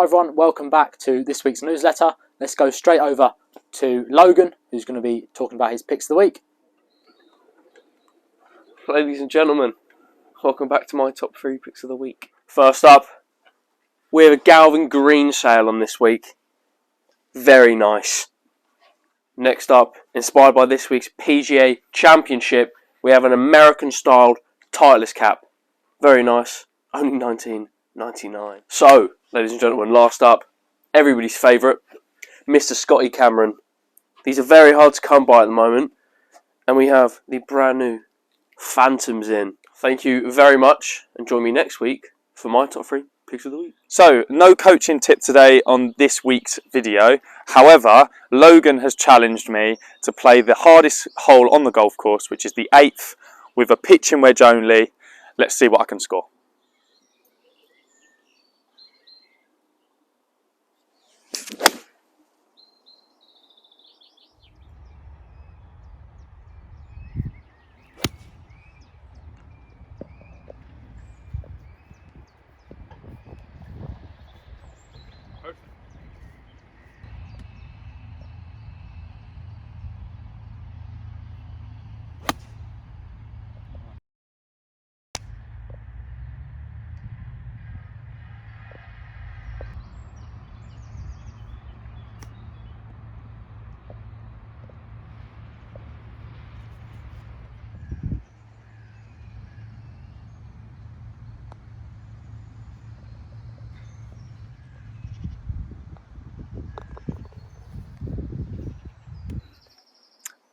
Hi everyone, welcome back to this week's newsletter. Let's go straight over to Logan, who's going to be talking about his picks of the week. Ladies and gentlemen, welcome back to my top 3 picks of the week. First up, we have a Galvin Green sale on this week. Very nice. Next up, inspired by this week's PGA Championship, we have an American-styled Titleist cap. Very nice. Only $19.99. So, ladies and gentlemen, last up, everybody's favourite, Mr. Scotty Cameron. These are very hard to come by at the moment, and we have the brand new Phantoms in. Thank you very much, and join me next week for my top 3 picks of the week. So, no coaching tip today on this week's video. However, Logan has challenged me to play the hardest hole on the golf course, which is the 8th, with a pitching wedge only. Let's see what I can score.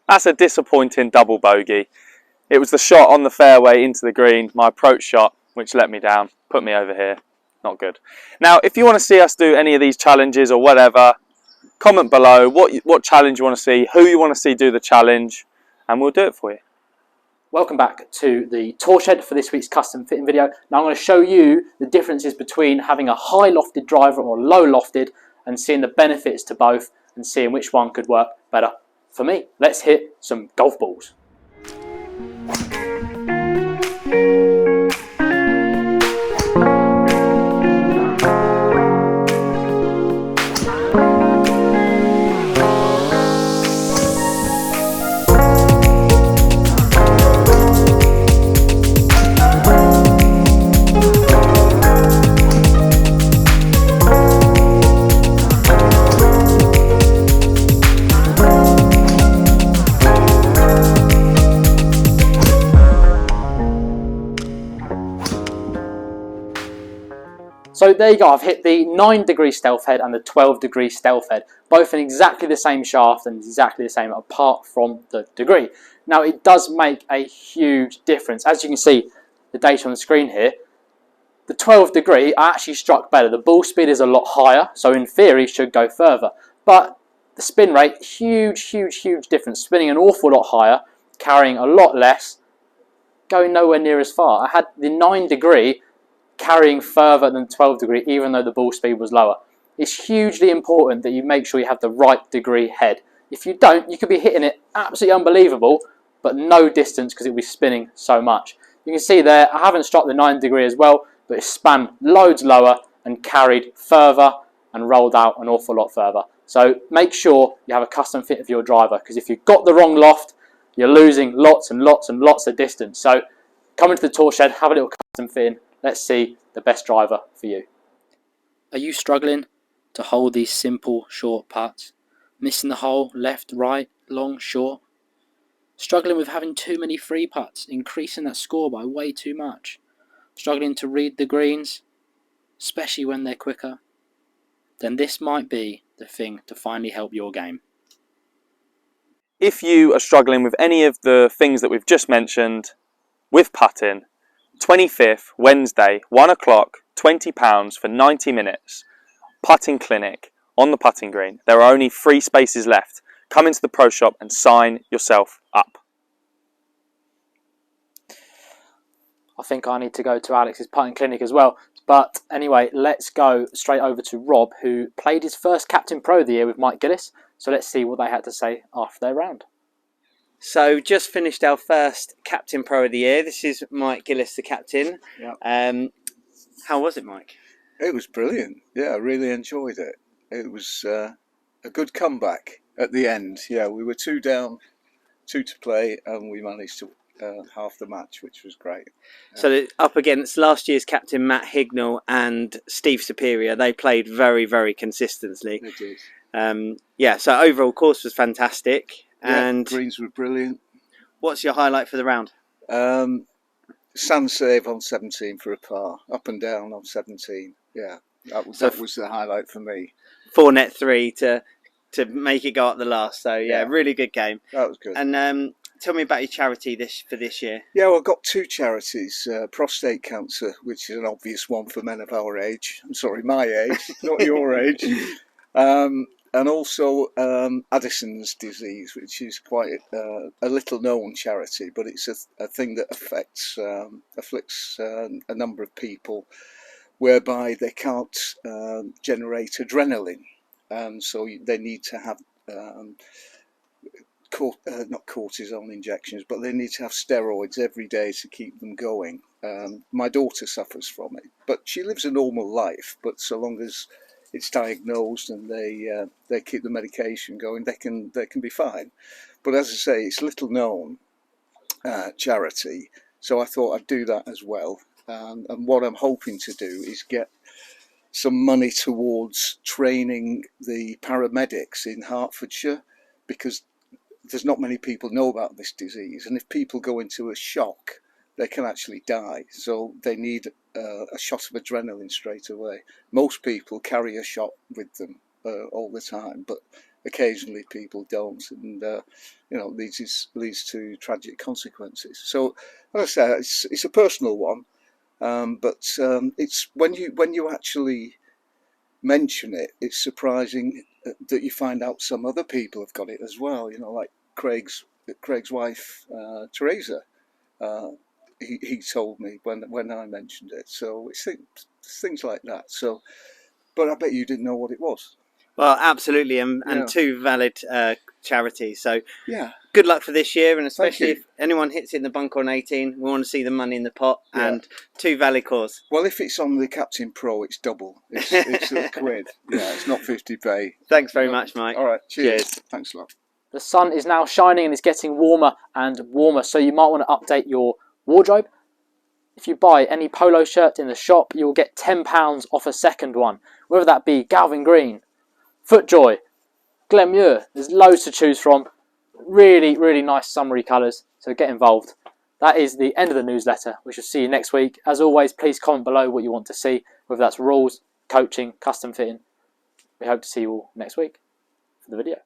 That's a disappointing double bogey. It was the shot on the fairway into the green, my approach shot, which let me down, put me over here. Not good. Now, if you want to see us do any of these challenges or whatever, comment below what challenge you want to see, who you want to see do the challenge, and we'll do it for you. Welcome back to the tool shed for this week's custom fitting video. Now I'm going to show you the differences between having a high lofted driver or low lofted and seeing the benefits to both and seeing which one could work better for me. Let's hit some golf balls. So there you go, I've hit the 9-degree stealth head and the 12-degree stealth head, both in exactly the same shaft and exactly the same apart from the degree. Now it does make a huge difference. As you can see the data on the screen here, the 12-degree I actually struck better. The ball speed is a lot higher, so in theory should go further. But the spin rate, huge difference. Spinning an awful lot higher, carrying a lot less, going nowhere near as far. I had the 9-degree carrying further than 12-degree even though the ball speed was lower. It's hugely important that you make sure you have the right degree head. If you don't, you could be hitting it absolutely unbelievable but no distance because it'll be spinning so much. You can see there I haven't struck the 9-degree as well, but it's spun loads lower and carried further and rolled out an awful lot further. So make sure you have a custom fit of your driver, because if you've got the wrong loft you're losing lots and lots of distance. So come into the tool shed, have a little custom fitting. Let's see the best driver for you. Are you struggling to hold these simple, short putts? Missing the hole, left, right, long, short? Struggling with having too many free putts, increasing that score by way too much? Struggling to read the greens, especially when they're quicker? Then this might be the thing to finally help your game. If you are struggling with any of the things that we've just mentioned with putting, 25th, Wednesday, 1 o'clock, £20 for 90 minutes. Putting clinic on the putting green. There are only 3 spaces left. Come into the pro shop and sign yourself up. I think I need to go to Alex's putting clinic as well. But anyway, let's go straight over to Rob, who played his first Captain Pro of the year with Mike Gillis. So let's see what they had to say after their round. So just finished our first Captain Pro of the year. This is Mike Gillis, the captain. Yep. How was it, Mike? It was brilliant. Yeah, I really enjoyed it. It was a good comeback at the end. Yeah, we were 2 down, 2 to play, and we managed to half the match, which was great. So up against last year's captain Matt Hignell and Steve Superior, they played very, very consistently. It did. Yeah, so overall course was fantastic. Yeah, And greens were brilliant. what's your highlight for the round? Sand save on 17 for a par, up and down on 17. Yeah, that was the highlight for me. 4 net 3 to make it go up the last. So yeah, really good game. That was good. And tell me about your charity for this year. Yeah, well, I've got 2 charities. Prostate cancer, which is an obvious one for men of our age. I'm sorry, my age, not your age. And also Addison's disease, which is quite a little known charity, but it's a thing that afflicts a number of people, whereby they can't generate adrenaline, and so they need to have not cortisone injections, but they need to have steroids every day to keep them going. My daughter suffers from it, but she lives a normal life. But so long as it's diagnosed and they keep the medication going, they can be fine. But as I say, it's little known charity, so I thought I'd do that as well. And what I'm hoping to do is get some money towards training the paramedics in Hertfordshire, because there's not many people know about this disease, and if people go into a shock, they can actually die. So they need a shot of adrenaline straight away. Most people carry a shot with them all the time, but occasionally people don't, and leads to tragic consequences. So, as I say, it's a personal one, but it's when you actually mention it, it's surprising that you find out some other people have got it as well. Like Craig's wife, Teresa. He told me when I mentioned it. So it's things like that. So, but I bet you didn't know what it was. Well, absolutely, and 2 valid charities. So yeah, good luck for this year, and especially if anyone hits it in the bunker on 18, we want to see the money in the pot, and 2 valid cause. Well, if it's on the Captain Pro, it's double. It's a quid. Yeah, it's not 50p. Thanks very much, Mike. All right, cheers. Thanks a lot. The sun is now shining and it's getting warmer and warmer, so you might want to update your wardrobe. If you buy any polo shirt in the shop, you'll get £10 off a second one, whether that be Galvin Green, Footjoy, Glenmuir. There's loads to choose from. Really, really nice summery colours, so get involved. That is the end of the newsletter. We shall see you next week. As always, please comment below what you want to see, whether that's rules, coaching, custom fitting. We hope to see you all next week for the video.